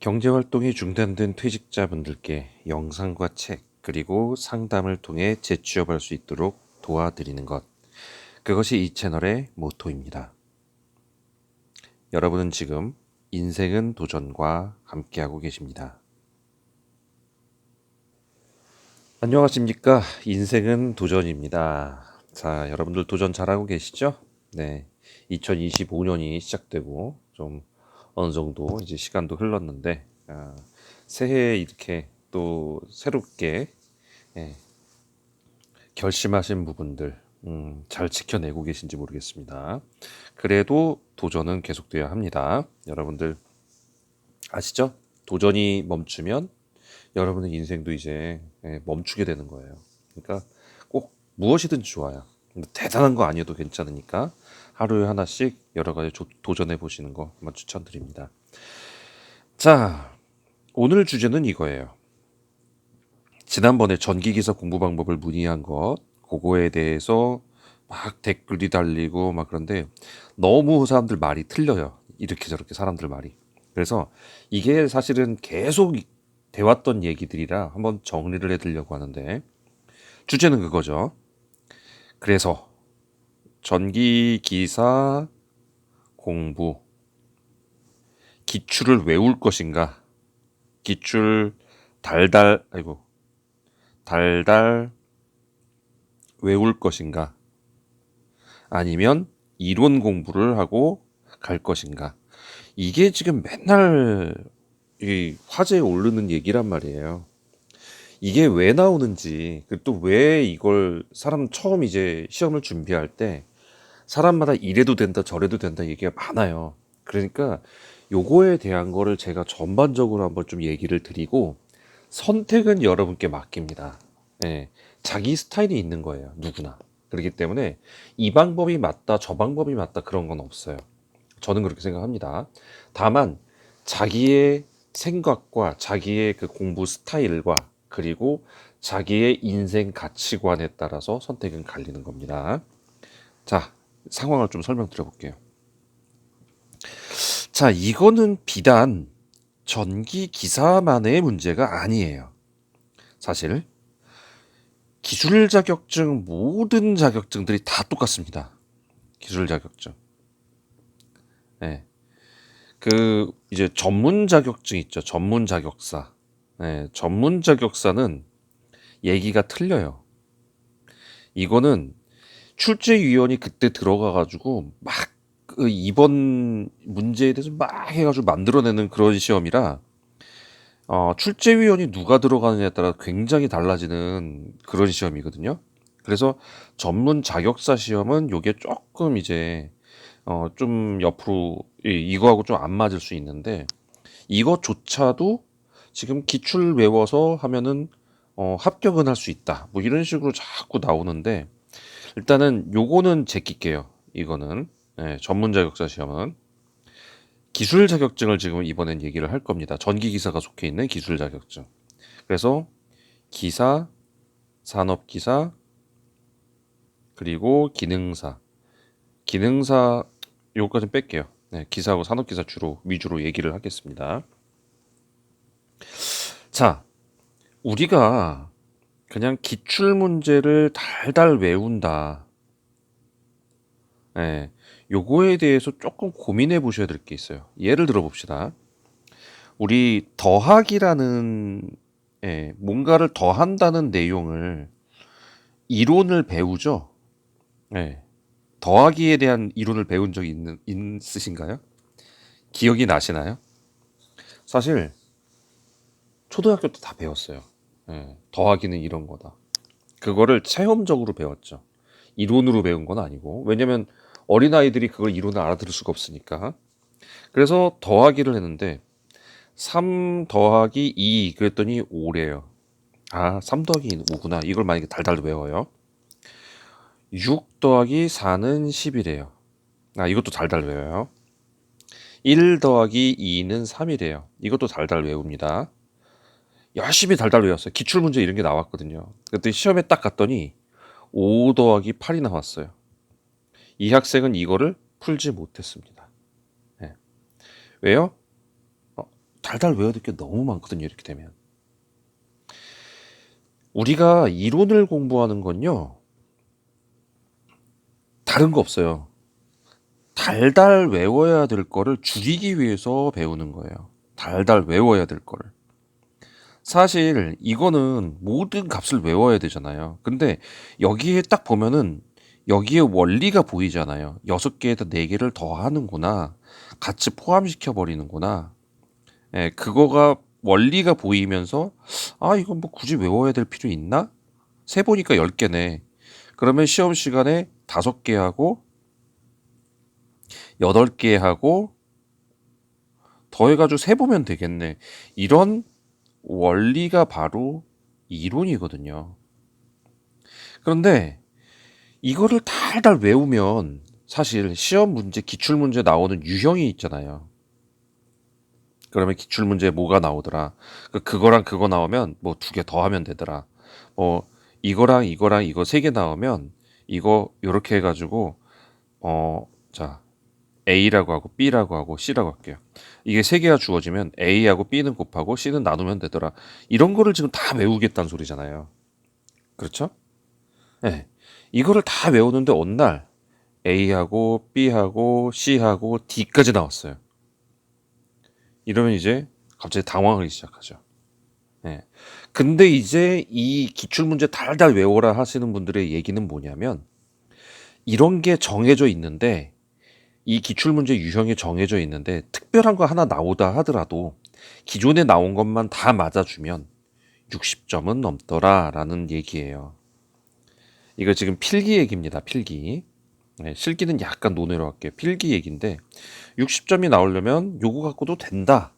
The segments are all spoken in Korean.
경제활동이 중단된 퇴직자분들께 영상과 책, 그리고 상담을 통해 재취업할 수 있도록 도와드리는 것. 그것이 이 채널의 모토입니다. 여러분은 지금 인생은 도전과 함께하고 계십니다. 안녕하십니까? 인생은 도전입니다. 자, 여러분들 도전 잘하고 계시죠? 네. 2025년이 시작되고 좀 어느 정도 이제 시간도 흘렀는데 새해에 이렇게 또 새롭게 예, 결심하신 부분들 잘 지켜내고 계신지 모르겠습니다. 그래도 도전은 계속돼야 합니다. 여러분들 아시죠? 도전이 멈추면 여러분의 인생도 이제 멈추게 되는 거예요. 그러니까 꼭 무엇이든지 좋아요. 대단한 거 아니어도 괜찮으니까 하루에 하나씩 여러 가지 도전해 보시는 거 한번 추천드립니다. 자, 오늘 주제는 이거예요. 지난번에 전기기사 공부 방법을 문의한 것, 그거에 대해서 막 댓글이 달리고 막 그런데 너무 사람들 말이 틀려요. 이렇게 저렇게 사람들 말이. 그래서 이게 사실은 계속 돼왔던 얘기들이라 한번 정리를 해드리려고 하는데 주제는 그거죠. 그래서 전기기사 공부 기출을 외울 것인가? 기출 달달 외울 것인가? 아니면 이론 공부를 하고 갈 것인가? 이게 지금 맨날 이 화제에 오르는 얘기란 말이에요. 이게 왜 나오는지, 또 왜 이걸 사람 처음 이제 시험을 준비할 때 사람마다 이래도 된다, 저래도 된다 얘기가 많아요. 그러니까 요거에 대한 거를 제가 전반적으로 한번 좀 얘기를 드리고 선택은 여러분께 맡깁니다. 예, 자기 스타일이 있는 거예요, 누구나. 그렇기 때문에 이 방법이 맞다, 저 방법이 맞다 그런 건 없어요. 저는 그렇게 생각합니다. 다만 자기의 생각과 자기의 그 공부 스타일과 그리고 자기의 인생 가치관에 따라서 선택은 갈리는 겁니다. 자, 상황을 좀 설명드려 볼게요. 자, 이거는 비단 전기 기사만의 문제가 아니에요. 사실 기술 자격증 모든 자격증들이 다 똑같습니다. 기술 자격증. 네. 그 이제 전문 자격증 있죠. 전문 자격사. 네, 전문 자격사는 얘기가 틀려요. 이거는 출제위원이 그때 들어가가지고 막그 이번 문제에 대해서 막 해가지고 만들어내는 그런 시험이라 출제위원이 누가 들어가느냐에 따라 굉장히 달라지는 그런 시험이거든요. 그래서 전문 자격사 시험은 요게 조금 이제 좀 옆으로 이거하고 좀 안 맞을 수 있는데 이거조차도 지금 기출 외워서 하면은 합격은 할 수 있다. 뭐 이런 식으로 자꾸 나오는데 일단은 요거는 제낄게요. 이거는 전문 자격사 시험은 기술 자격증을 지금 이번엔 얘기를 할 겁니다. 전기 기사가 속해 있는 기술 자격증. 그래서 기사, 산업기사, 그리고 기능사. 기능사 요거까지 뺄게요. 네, 기사하고 산업기사 주로 위주로 얘기를 하겠습니다. 자, 우리가 그냥 기출 문제를 달달 외운다. 예, 요거에 대해서 조금 고민해 보셔야 될 게 있어요. 예를 들어 봅시다. 우리 더하기라는 뭔가를 더한다는 내용을 이론을 배우죠. 예, 더하기에 대한 이론을 배운 적이 있으신가요? 기억이 나시나요? 사실 초등학교 때 다 배웠어요. 더하기는 이런 거다. 그거를 체험적으로 배웠죠. 이론으로 배운 건 아니고. 왜냐면 어린아이들이 그걸 이론을 알아들을 수가 없으니까. 그래서 더하기를 했는데 3 더하기 2 그랬더니 5래요. 아, 3 더하기 5구나. 이걸 만약에 달달 외워요. 6 더하기 4는 10이래요. 아, 이것도 달달 외워요. 1 더하기 2는 3이래요. 이것도 달달 외웁니다. 열심히 달달 외웠어요. 기출문제 이런 게 나왔거든요. 그때 시험에 딱 갔더니 5 더하기 8이 나왔어요. 이 학생은 이거를 풀지 못했습니다. 예. 왜요? 달달 외워야 될 게 너무 많거든요. 이렇게 되면. 우리가 이론을 공부하는 건요. 다른 거 없어요. 달달 외워야 될 거를 줄이기 위해서 배우는 거예요. 달달 외워야 될 거를. 사실 이거는 모든 값을 외워야 되잖아요. 근데 여기에 딱 보면은 여기에 원리가 보이잖아요. 6개에다 4개를 더하는구나. 같이 포함시켜 버리는구나. 예, 그거가 원리가 보이면서 아, 이건 뭐 굳이 외워야 될 필요 있나? 세 보니까 10개네. 그러면 시험 시간에 5개 하고 8개 하고 더해가지고 세 보면 되겠네. 이런 원리가 바로 이론이거든요. 그런데 이거를 달달 외우면 사실 시험 문제, 기출 문제 나오는 유형이 있잖아요. 그러면 기출 문제에 뭐가 나오더라. 그거랑 그거 나오면 뭐 2개 더 하면 되더라. 뭐 이거랑 이거랑 이거 3개 나오면 이거 요렇게 해가지고 자 A라고 하고 B라고 하고 C라고 할게요. 이게 3개가 주어지면 A하고 B는 곱하고 C는 나누면 되더라. 이런 거를 지금 다 외우겠다는 소리잖아요. 그렇죠? 네. 이거를 다 외우는데 어느 날 A하고 B하고 C하고 D까지 나왔어요. 이러면 이제 갑자기 당황하기 시작하죠. 네. 근데 이제 이 기출문제 달달 외워라 하시는 분들의 얘기는 뭐냐면 이런 게 정해져 있는데 이 기출문제 유형이 정해져 있는데 특별한 거 하나 나오다 하더라도 기존에 나온 것만 다 맞아주면 60점은 넘더라라는 얘기예요. 이거 지금 필기 얘기입니다. 필기. 네, 실기는 약간 논외로 할게요. 필기 얘기인데 60점이 나오려면 요거 갖고도 된다.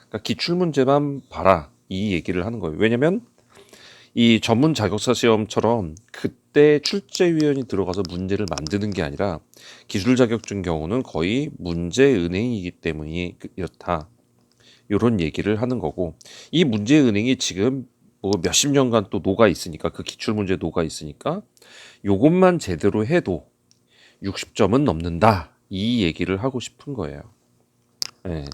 그러니까 기출문제만 봐라. 이 얘기를 하는 거예요. 왜냐면 이 전문 자격사 시험처럼 그때 출제위원이 들어가서 문제를 만드는 게 아니라 기술 자격증 경우는 거의 문제 은행이기 때문에 이렇다. 이런 얘기를 하는 거고 이 문제 은행이 지금 뭐 몇십 년간 또 녹아 있으니까 그 기출 문제 녹아 있으니까 요것만 제대로 해도 60점은 넘는다. 이 얘기를 하고 싶은 거예요. 예.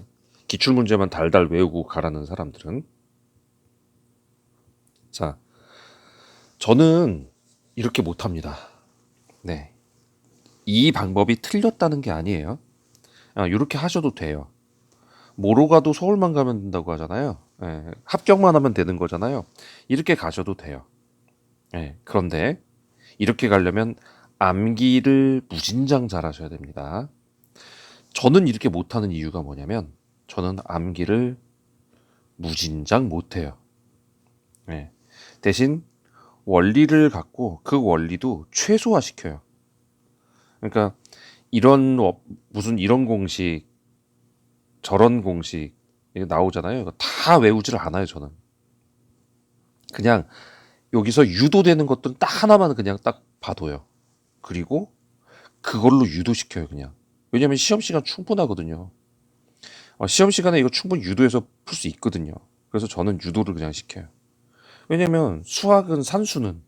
기출 문제만 달달 외우고 가라는 사람들은 자, 저는 이렇게 못합니다. 네. 이 방법이 틀렸다는 게 아니에요. 이렇게 하셔도 돼요. 뭐로 가도 서울만 가면 된다고 하잖아요. 예, 합격만 하면 되는 거잖아요. 이렇게 가셔도 돼요. 예, 그런데 이렇게 가려면 암기를 무진장 잘하셔야 됩니다. 저는 이렇게 못하는 이유가 뭐냐면 저는 암기를 무진장 못해요. 예, 대신 원리를 갖고 그 원리도 최소화시켜요. 그러니까 무슨 이런 공식 저런 공식 나오잖아요. 이거 다 외우지를 않아요. 저는 그냥 여기서 유도되는 것들은 딱 하나만 그냥 딱 봐둬요. 그리고 그걸로 유도시켜요. 그냥 왜냐면 시험 시간 충분하거든요. 시험 시간에 이거 충분히 유도해서 풀 수 있거든요. 그래서 저는 유도를 그냥 시켜요. 왜냐면 수학은 산수는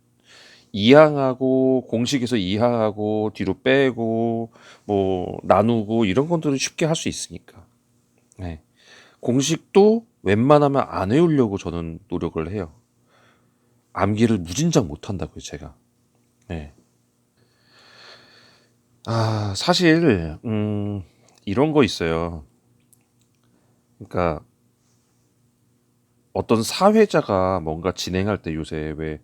이항하고 공식에서 이항하고 뒤로 빼고 뭐 나누고 이런 것들은 쉽게 할 수 있으니까. 네. 공식도 웬만하면 안 외우려고 저는 노력을 해요. 암기를 무진장 못한다고요, 제가. 네. 사실 이런 거 있어요. 그러니까 어떤 사회자가 뭔가 진행할 때 요새 왜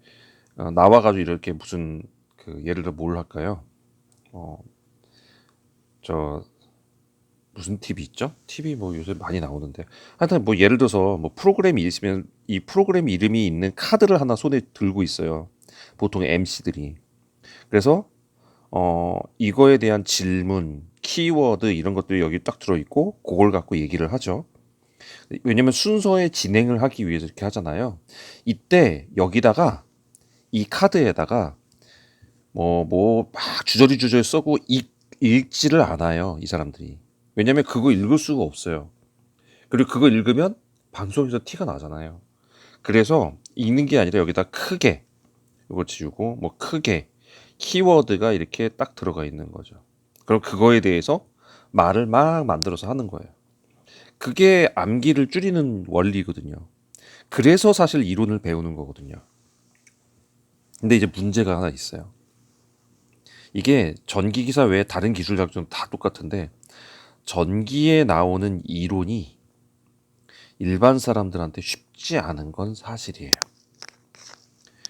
나와가지고 이렇게 무슨 예를 들어 뭘 할까요? 어, 저 무슨 TV 있죠? TV 뭐 요새 많이 나오는데 하여튼 뭐 예를 들어서 뭐 프로그램이 있으면 이 프로그램 이름이 있는 카드를 하나 손에 들고 있어요. 보통 MC들이. 그래서 이거에 대한 질문, 키워드 이런 것들이 여기 딱 들어있고 그걸 갖고 얘기를 하죠. 왜냐면 순서의 진행을 하기 위해서 이렇게 하잖아요. 이때 여기다가 이 카드에다가 막 주저리 써고 읽지를 않아요. 이 사람들이. 왜냐면 그거 읽을 수가 없어요. 그리고 그거 읽으면 방송에서 티가 나잖아요. 그래서 읽는 게 아니라 여기다 크게 이거 지우고 뭐 크게 키워드가 이렇게 딱 들어가 있는 거죠. 그럼 그거에 대해서 말을 막 만들어서 하는 거예요. 그게 암기를 줄이는 원리거든요. 그래서 사실 이론을 배우는 거거든요. 근데 이제 문제가 하나 있어요. 이게 전기 기사 외에 다른 기술 자격증 다 똑같은데 전기에 나오는 이론이 일반 사람들한테 쉽지 않은 건 사실이에요.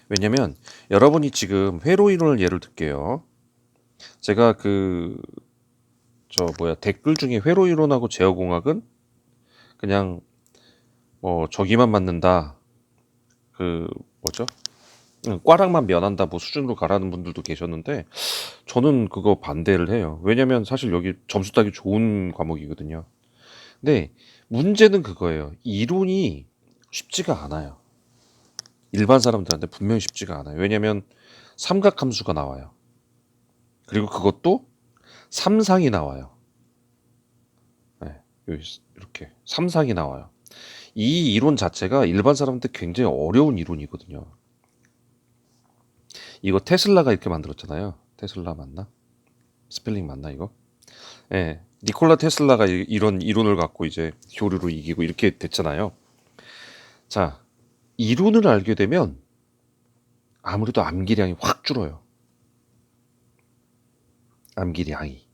왜냐면 여러분이 지금 회로 이론을 예를 들게요. 제가 댓글 중에 회로 이론하고 제어공학은 그냥 저기만 맞는다. 그 뭐죠? 꽈락만 면한다 뭐 수준으로 가라는 분들도 계셨는데 저는 그거 반대를 해요. 왜냐면 사실 여기 점수 따기 좋은 과목이거든요. 근데 문제는 그거예요. 이론이 쉽지가 않아요. 일반 사람들한테 분명히 쉽지가 않아요. 왜냐면 삼각함수가 나와요. 그리고 그것도 삼상이 나와요. 네, 여기 이렇게 삼상이 나와요. 이 이론 자체가 일반 사람한테 굉장히 어려운 이론이거든요. 이거 테슬라가 이렇게 만들었잖아요. 테슬라 맞나? 스펠링 맞나 이거? 예. 니콜라 테슬라가 이런 이론을 갖고 이제 교류로 이기고 이렇게 됐잖아요. 자, 이론을 알게 되면 아무래도 암기량이 확 줄어요. 암기량이.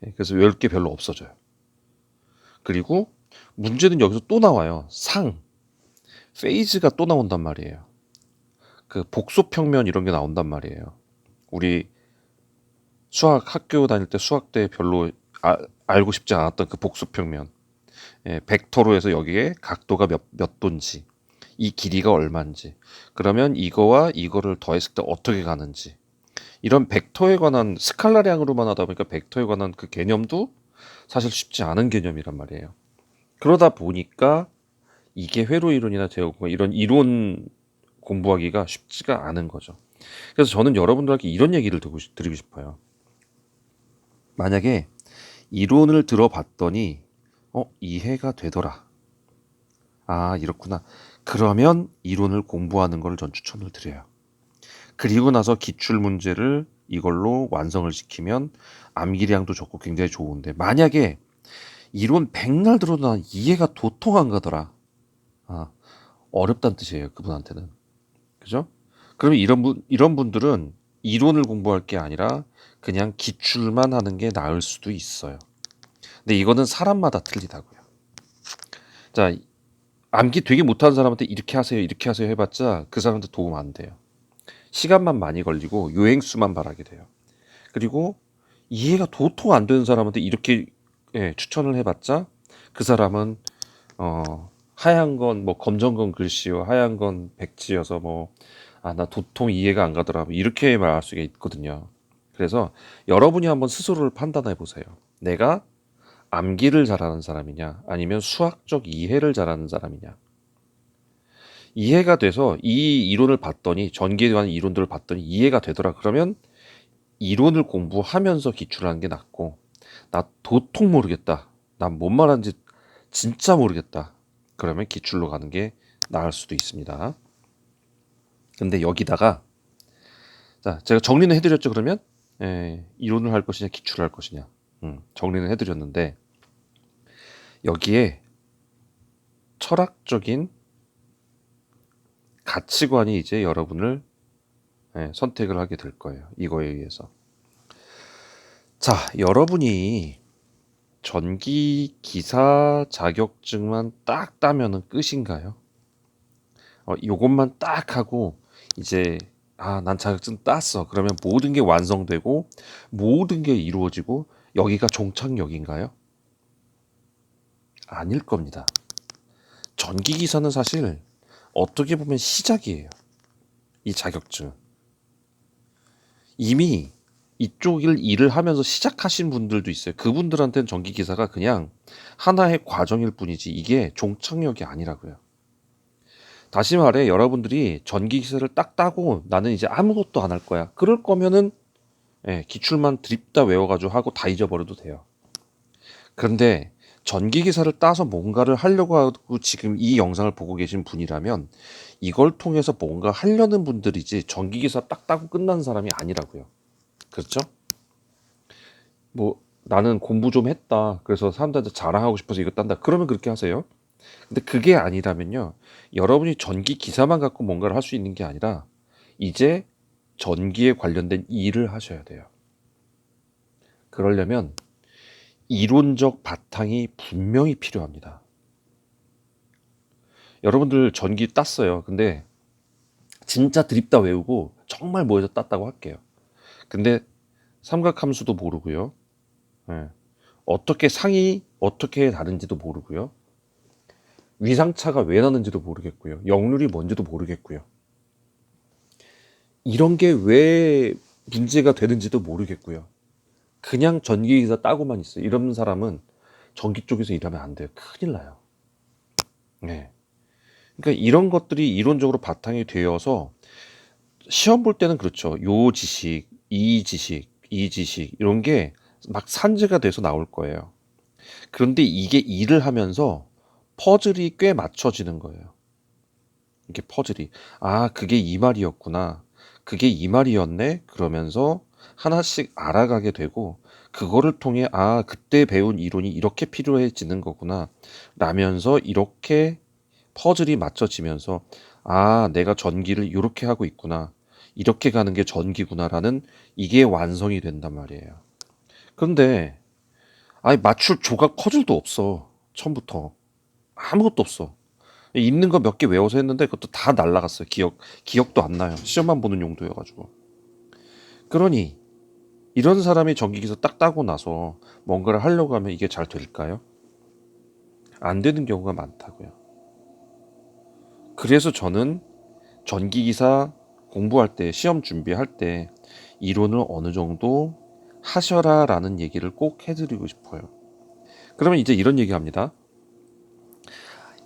예, 그래서 외울 게 별로 없어져요. 그리고 문제는 여기서 또 나와요. 페이즈가 또 나온단 말이에요. 그 복소평면 이런 게 나온단 말이에요. 우리 수학 학교 다닐 때 수학 때 별로 알고 싶지 않았던 그 복소평면. 예, 벡터로 해서 여기에 각도가 몇 도인지, 이 길이가 얼마인지, 그러면 이거와 이거를 더했을 때 어떻게 가는지, 이런 벡터에 관한 스칼라량으로만 하다 보니까 벡터에 관한 그 개념도 사실 쉽지 않은 개념이란 말이에요. 그러다 보니까 이게 회로 이론이나 제어공학 이런 이론 공부하기가 쉽지가 않은 거죠. 그래서 저는 여러분들에게 이런 얘기를 드리고 싶어요. 만약에 이론을 들어봤더니 이해가 되더라. 아, 이렇구나. 그러면 이론을 공부하는 걸 전 추천을 드려요. 그리고 나서 기출 문제를 이걸로 완성을 시키면 암기량도 좋고 굉장히 좋은데 만약에 이론 백날 들어도 난 이해가 도통 안 가더라. 아, 어렵다는 뜻이에요. 그분한테는. 그죠? 그러면 이런 분들은 이론을 공부할 게 아니라 그냥 기출만 하는 게 나을 수도 있어요. 근데 이거는 사람마다 틀리다고요. 자, 암기 되게 못하는 사람한테 이렇게 하세요 해봤자 그 사람한테 도움 안 돼요. 시간만 많이 걸리고 요행수만 바라게 돼요. 그리고 이해가 도통 안 되는 사람한테 이렇게 추천을 해봤자 그 사람은 하얀 건 뭐 검정 건 글씨요, 하얀 건 백지여서 나 도통 이해가 안 가더라 이렇게 말할 수가 있거든요. 그래서 여러분이 한번 스스로를 판단해 보세요. 내가 암기를 잘하는 사람이냐 아니면 수학적 이해를 잘하는 사람이냐. 이해가 돼서 이 이론을 봤더니 전기에 관한 이론들을 봤더니 이해가 되더라 그러면 이론을 공부하면서 기출하는 게 낫고 나 도통 모르겠다. 난 뭔 말하는지 진짜 모르겠다. 그러면 기출로 가는 게 나을 수도 있습니다. 근데 여기다가 자, 제가 정리는 해드렸죠. 그러면 이론을 할 것이냐 기출을 할 것이냐 정리는 해드렸는데 여기에 철학적인 가치관이 이제 여러분을 선택을 하게 될 거예요. 이거에 의해서. 자, 여러분이 전기 기사 자격증만 딱 따면은 끝인가요? 요것만 딱 하고 이제 난 자격증 땄어. 그러면 모든 게 완성되고 모든 게 이루어지고 여기가 종착역인가요? 아닐 겁니다. 전기 기사는 사실 어떻게 보면 시작이에요. 이 자격증. 이미 이쪽 일을 하면서 시작하신 분들도 있어요. 그분들한테는 전기 기사가 그냥 하나의 과정일 뿐이지 이게 종착역이 아니라고요. 다시 말해 여러분들이 전기 기사를 딱 따고 나는 이제 아무것도 안 할 거야. 그럴 거면은 기출만 드립다 외워가지고 하고 다 잊어버려도 돼요. 그런데 전기 기사를 따서 뭔가를 하려고 하고 지금 이 영상을 보고 계신 분이라면 이걸 통해서 뭔가 하려는 분들이지 전기 기사 딱 따고 끝난 사람이 아니라고요. 그렇죠? 뭐 나는 공부 좀 했다. 그래서 사람들한테 자랑하고 싶어서 이거 딴다. 그러면 그렇게 하세요. 근데 그게 아니라면요. 여러분이 전기 기사만 갖고 뭔가를 할 수 있는 게 아니라 이제 전기에 관련된 일을 하셔야 돼요. 그러려면 이론적 바탕이 분명히 필요합니다. 여러분들 전기 땄어요. 근데 진짜 드립다 외우고 정말 뭐에서 땄다고 할게요. 근데 삼각함수도 모르고요. 예. 어떻게 상이 어떻게 다른지도 모르고요. 위상차가 왜 나는지도 모르겠고요. 역률이 뭔지도 모르겠고요. 이런 게 왜 문제가 되는지도 모르겠고요. 그냥 전기기사 따고만 있어요. 이런 사람은 전기 쪽에서 일하면 안 돼요. 큰일 나요. 네. 그러니까 이런 것들이 이론적으로 바탕이 되어서 시험 볼 때는 그렇죠. 요 지식, 이 지식, 이 지식 이런 게 막 산재가 돼서 나올 거예요. 그런데 이게 일을 하면서 퍼즐이 꽤 맞춰지는 거예요. 이게 퍼즐이 그게 이 말이었구나. 그게 이 말이었네. 그러면서 하나씩 알아가게 되고 그거를 통해 그때 배운 이론이 이렇게 필요해지는 거구나. 라면서 이렇게 퍼즐이 맞춰지면서 내가 전기를 이렇게 하고 있구나. 이렇게 가는 게 전기구나라는 이게 완성이 된단 말이에요. 그런데 맞출 조각 퍼즐도 없어. 처음부터 아무것도 없어. 있는 거 몇 개 외워서 했는데 그것도 다 날라갔어요. 기억도 안 나요. 시험만 보는 용도여가지고. 그러니 이런 사람이 전기기사 딱 따고 나서 뭔가를 하려고 하면 이게 잘 될까요? 안 되는 경우가 많다고요. 그래서 저는 전기기사 공부할 때, 시험 준비할 때 이론을 어느 정도 하셔라라는 얘기를 꼭 해드리고 싶어요. 그러면 이제 이런 얘기 합니다.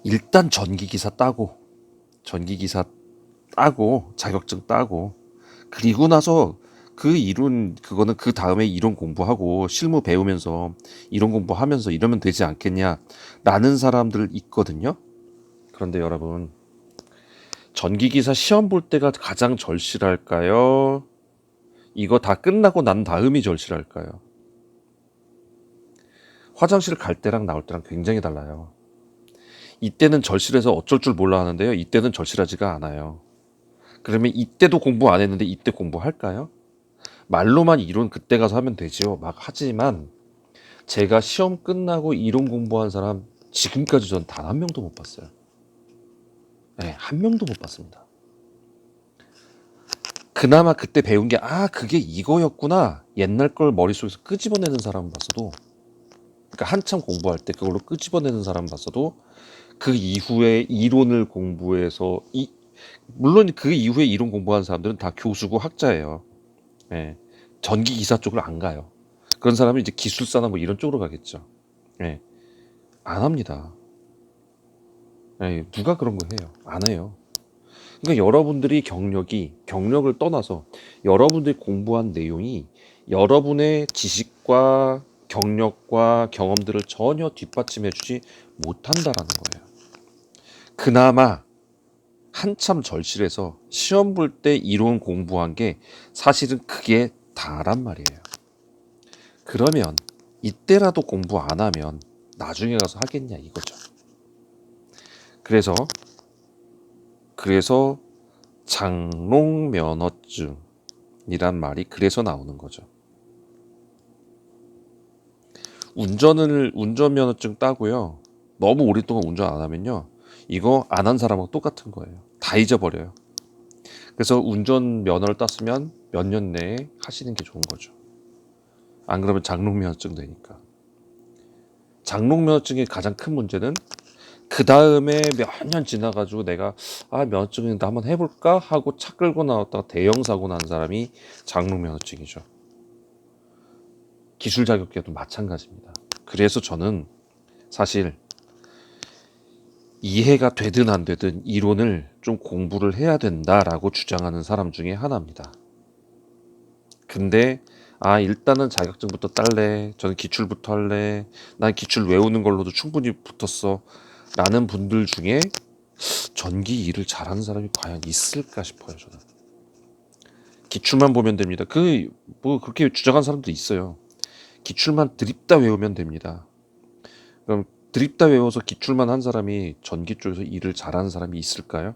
일단 전기기사 따고 자격증 따고 그리고 나서 그거는 그 다음에 이론 공부하고 실무 배우면서 이론 공부하면서 이러면 되지 않겠냐라는 사람들 있거든요. 그런데 여러분, 전기기사 시험 볼 때가 가장 절실할까요? 이거 다 끝나고 난 다음이 절실할까요? 화장실 갈 때랑 나올 때랑 굉장히 달라요. 이때는 절실해서 어쩔 줄 몰라 하는데요. 이때는 절실하지가 않아요. 그러면 이때도 공부 안 했는데 이때 공부할까요? 말로만 이론 그때 가서 하면 되지요. 막 하지만 제가 시험 끝나고 이론 공부한 사람 지금까지 전 단 한 명도 못 봤어요. 네, 한 명도 못 봤습니다. 그나마 그때 배운 게 그게 이거였구나. 옛날 걸 머릿속에서 끄집어내는 사람 봤어도, 그러니까 한참 공부할 때 그걸로 끄집어내는 사람 봤어도 그 이후에 이론을 공부해서 물론 그 이후에 이론 공부한 사람들은 다 교수고 학자예요. 예. 전기 기사 쪽으로 안 가요. 그런 사람은 이제 기술사나 뭐 이런 쪽으로 가겠죠. 예. 안 합니다. 예. 누가 그런 거 해요? 안 해요. 그러니까 여러분들이 경력을 떠나서 여러분들이 공부한 내용이 여러분의 지식과 경력과 경험들을 전혀 뒷받침해주지 못한다라는 거예요. 그나마 한참 절실해서 시험 볼 때 이론 공부한 게 사실은 그게 다란 말이에요. 그러면 이때라도 공부 안 하면 나중에 가서 하겠냐 이거죠. 그래서 장롱면허증이란 말이 그래서 나오는 거죠. 운전면허증 따고요. 너무 오랫동안 운전 안 하면요. 이거 안 한 사람하고 똑같은 거예요. 다 잊어버려요. 그래서 운전면허를 땄으면 몇 년 내에 하시는 게 좋은 거죠. 안 그러면 장롱면허증 되니까. 장롱면허증의 가장 큰 문제는 그 다음에 몇 년 지나가지고 내가 면허증인데 한번 해볼까 하고 차 끌고 나왔다가 대형 사고 난 사람이 장롱면허증이죠. 기술 자격증도 마찬가지입니다. 그래서 저는 사실 이해가 되든 안 되든 이론을 좀 공부를 해야 된다라고 주장하는 사람 중에 하나입니다. 근데 일단은 자격증부터 딸래. 저는 기출부터 할래. 난 기출 외우는 걸로도 충분히 붙었어. 라는 분들 중에 전기 일을 잘하는 사람이 과연 있을까 싶어요. 저는 기출만 보면 됩니다. 뭐 그렇게 주장하는 사람도 있어요. 기출만 드립다 외우면 됩니다. 그럼 드립다 외워서 기출만 한 사람이 전기 쪽에서 일을 잘하는 사람이 있을까요?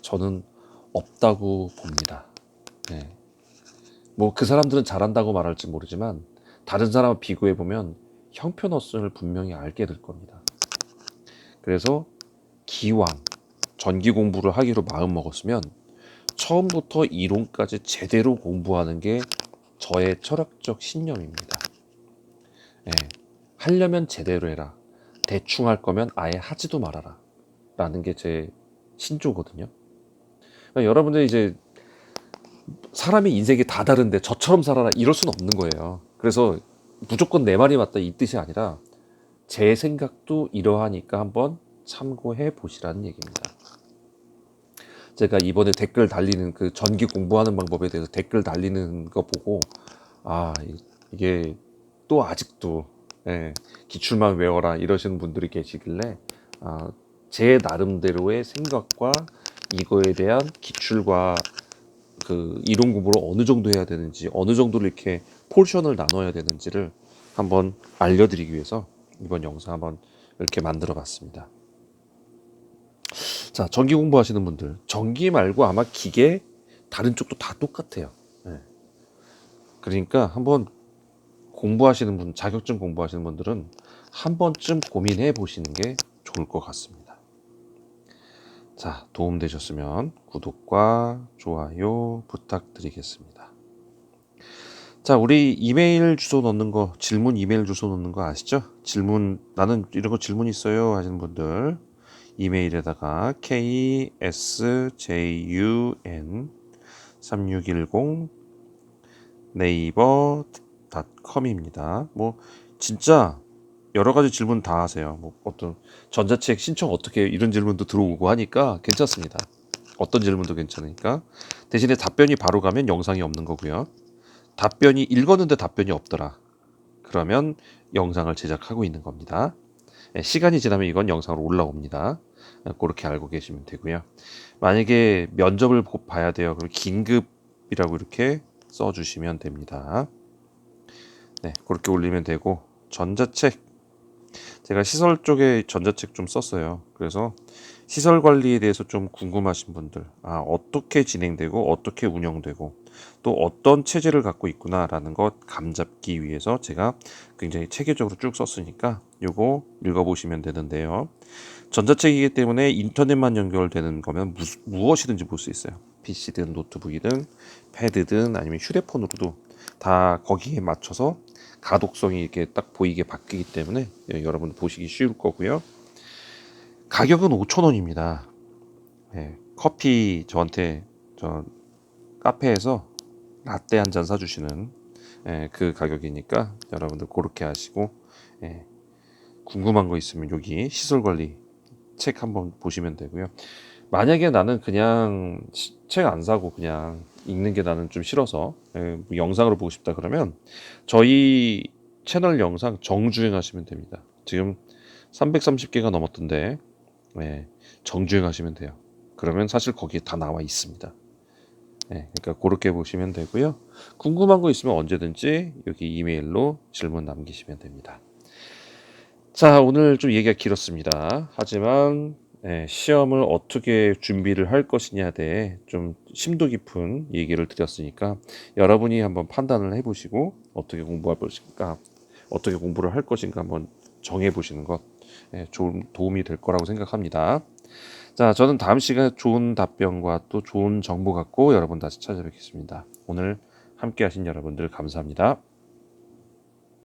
저는 없다고 봅니다. 네. 뭐 그 사람들은 잘한다고 말할지 모르지만 다른 사람과 비교해 보면 형편없음을 분명히 알게 될 겁니다. 그래서 기왕 전기 공부를 하기로 마음 먹었으면 처음부터 이론까지 제대로 공부하는 게 저의 철학적 신념입니다. 예, 하려면 제대로 해라. 대충 할 거면 아예 하지도 말아라. 라는 게 제 신조거든요. 그러니까 여러분들 이제 사람의 인생이 다 다른데 저처럼 살아라 이럴 수는 없는 거예요. 그래서 무조건 내 말이 맞다 이 뜻이 아니라 제 생각도 이러하니까 한번 참고해 보시라는 얘기입니다. 제가 이번에 댓글 달리는 그 전기 공부하는 방법에 대해서 댓글 달리는 거 보고 이게 또 아직도 기출만 외워라 이러시는 분들이 계시길래 제 나름대로의 생각과 이거에 대한 기출과 그 이론 공부를 어느 정도 해야 되는지 어느 정도로 이렇게 포션을 나눠야 되는지를 한번 알려드리기 위해서 이번 영상 한번 이렇게 만들어 봤습니다. 자, 전기 공부하시는 분들, 전기 말고 아마 기계 다른 쪽도 다 똑같아요. 그러니까 한번 공부하시는 분, 자격증 공부하시는 분들은 한 번쯤 고민해 보시는 게 좋을 것 같습니다. 자, 도움되셨으면 구독과 좋아요 부탁드리겠습니다. 자, 우리 이메일 주소 넣는 거, 질문 이메일 주소 넣는 거 아시죠? 질문, 나는 이런 거 질문 있어요 하시는 분들 이메일에다가 ksjun3610 네이버.com입니다. 뭐 진짜 여러 가지 질문 다 하세요. 뭐 어떤 전자책 신청 어떻게 이런 질문도 들어오고 하니까 괜찮습니다. 어떤 질문도 괜찮으니까. 대신에 답변이 바로 가면 영상이 없는 거고요. 답변이 읽었는데 답변이 없더라. 그러면 영상을 제작하고 있는 겁니다. 시간이 지나면 이건 영상으로 올라옵니다. 그렇게 알고 계시면 되고요. 만약에 면접을 봐야 돼요. 그럼 긴급이라고 이렇게 써주시면 됩니다. 네, 그렇게 올리면 되고 전자책 제가 시설 쪽에 전자책 좀 썼어요. 그래서 시설 관리에 대해서 좀 궁금하신 분들 어떻게 진행되고 어떻게 운영되고 또 어떤 체제를 갖고 있구나라는 것 감잡기 위해서 제가 굉장히 체계적으로 쭉 썼으니까 요거 읽어보시면 되는데요. 전자책이기 때문에 인터넷만 연결되는 거면 무엇이든지 볼 수 있어요. PC든 노트북이든 패드든 아니면 휴대폰으로도 다 거기에 맞춰서 가독성이 이렇게 딱 보이게 바뀌기 때문에 여러분들 보시기 쉬울 거고요. 가격은 5,000원입니다. 커피 저한테 저 카페에서 라떼 한 잔 사주시는 그 가격이니까 여러분들 그렇게 하시고 궁금한 거 있으면 여기 시설관리 책 한번 보시면 되고요. 만약에 나는 그냥 책 안 사고 그냥 읽는 게 나는 좀 싫어서 뭐 영상으로 보고 싶다 그러면 저희 채널 영상 정주행 하시면 됩니다. 지금 330개가 넘었던데 정주행 하시면 돼요. 그러면 사실 거기에 다 나와 있습니다. 그러니까 그렇게 보시면 되고요. 궁금한 거 있으면 언제든지 여기 이메일로 질문 남기시면 됩니다. 자, 오늘 좀 얘기가 길었습니다. 하지만 시험을 어떻게 준비를 할 것이냐에 대해 좀 심도 깊은 얘기를 드렸으니까 여러분이 한번 판단을 해보시고 어떻게 공부할 것인가, 어떻게 공부를 할 것인가 한번 정해보시는 것 좀 도움이 될 거라고 생각합니다. 자, 저는 다음 시간에 좋은 답변과 또 좋은 정보 갖고 여러분 다시 찾아뵙겠습니다. 오늘 함께 하신 여러분들 감사합니다.